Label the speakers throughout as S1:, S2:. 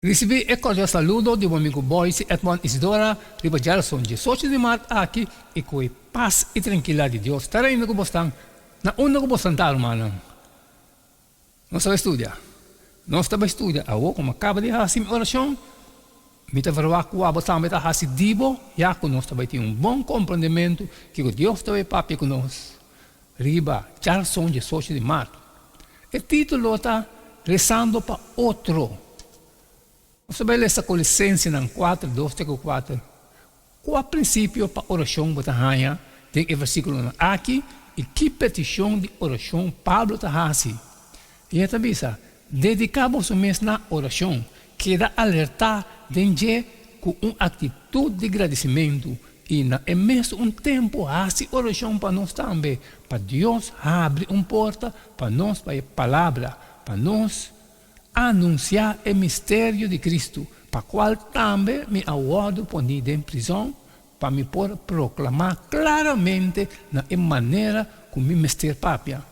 S1: Recebi e cordial saludo de meu amigo Boyce Edmond Isidora Riba Gerson de Sochi de Mar aqui e com a paz e tranquilidade de Deus. Estarei indo com você na onda com você, irmão. Nós estamos estudando. Eu, como acaba de fazer a oração, me está verá que o também está fazendo dibo, já que nós também temos bom compreendimento que Deus também papi conosco. Riba Gerson de Sochi de Mar. O título está Rezando para outro. Você vai ler essa Colossenses 4, 2, 4. Qual princípio para oração você tem o versículo aqui e que petição de oração Pablo está fazendo. E esta visa, dedicamos o mês na oração, que dá alertar de com uma atitude de agradecimento e na mesmo tempo fazer oração para nós também, para Deus abrir uma porta para nós, para a palavra, para nós anunciar o mistério de Cristo, para qual também me aguardo ponido em prisão, para me poder proclamar claramente na maneira como me mistério papia.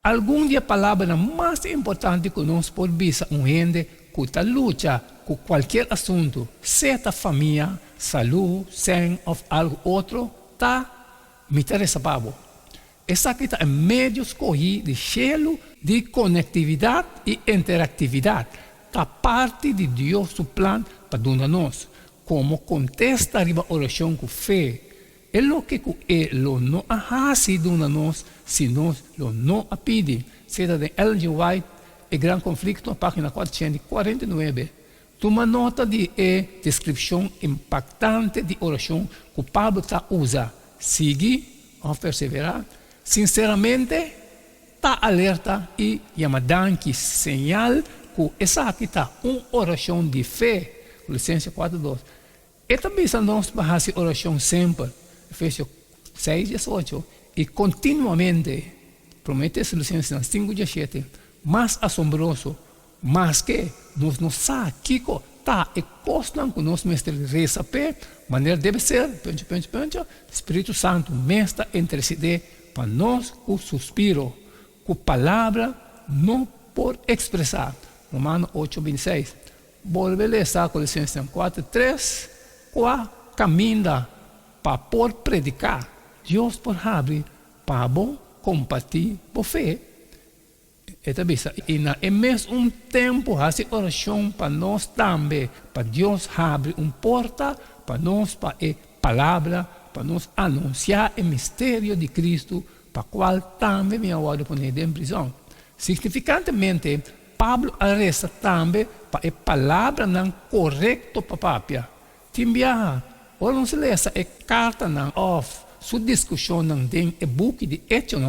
S1: Algum dia a palavra mais importante que nós por visa gente que está luta com qualquer assunto, seja família, saúde, sem ou algo outro, me interessa para você. Essa aqui está em meio escolhido de cheio de conectividade e interatividade. Está parte de Deus seu plano para nós. Como contesta a oração com fé. É o que Ele não faz nós, se nós não pedimos. Seja de Ellen G. White, o grande conflito, página 449. Toma nota de descrição impactante de oração que Pablo usa. Sigue ou perseverar. Sinceramente, está alerta e chamadan que señal que essa aqui está uma oração de fé. Colossenses 4:2. E também nós fazemos oração sempre. Efésios 6:18. E continuamente, promete Colossenses 5:17, mais assombroso, mais que nós não sabemos que está e constam que nós mestres reza pé, maneira deve ser, pensa, Espírito Santo, mestre interceder para nós com suspiro, com palavra não por expressar. Romanos 8:26. Volve a ler Colossenses 4:3. Qual caminha para por predicar? Deus por abrir para bom compartilhar por fé. E na mesmo tempo, fazer oração para nós também, para Deus abrir uma porta para nós, para a palavra, para nós anunciar o mistério de Cristo, para o qual também me aguardo poner em prisão. Significantemente, Pablo arresta também para a palavra não correta para a papia. Timbia, ou não se lê essa carta não off, sua discussão não tem o book de Hechos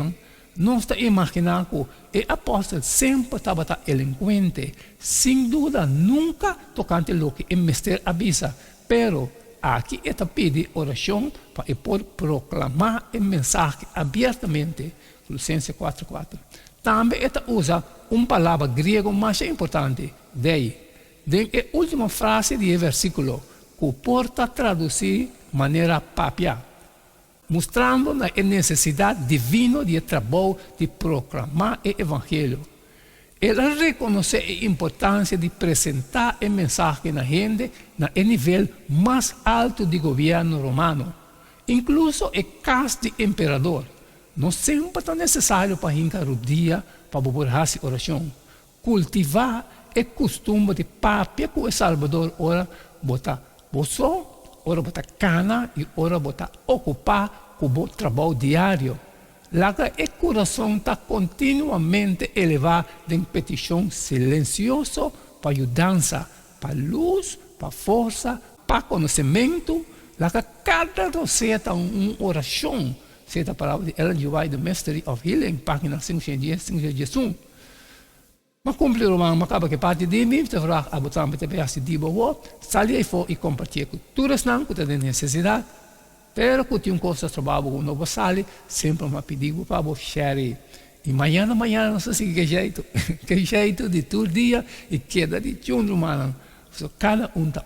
S1: não está imaginando que o apóstolo sempre estava eloquente, sem dúvida nunca tocante o que o mistério avisa, pero aqui está pedindo oração para poder proclamar o mensagem abertamente. Colossenses 4:4. Também está usa uma palavra grega mais importante, dei. A última frase do versículo, que porta traduzir de maneira papia, mostrando a necessidade divina de trabalho de proclamar o evangelho. Ela reconhece a importância de apresentar a mensagem na gente no nível mais alto do governo romano, incluso o caso de imperador. Não sempre é necessário para hincar o dia para poder fazer oração. Cultivar o costume de papia que o Salvador ora botar bolso, ora botar cana e ora botar ocupar com o trabalho diário. Lá o coração está continuamente elevado em petição silenciosa para ajudança, para luz, para força, para conhecimento. Lá cada receta uma oração. Seja a palavra de Ellen G. White, The Mystery of Healing, página 510, 511. Mas cumprir o irmão, acaba que parte de mim, você vai abotar um PTP assim de boa, sair aí fora e compartilhar com todas não que tem necessidade, pero que tem coisas trabalho com novo sali, sempre me pedido para você share. E amanhã não sei se que jeito de todo dia e queda de tchum humano, cada tá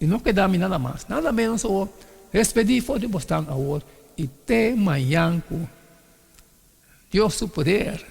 S1: E não queda me nada mais, nada menos o despedir for de bostar a hora e até amanhã com Deus o poder.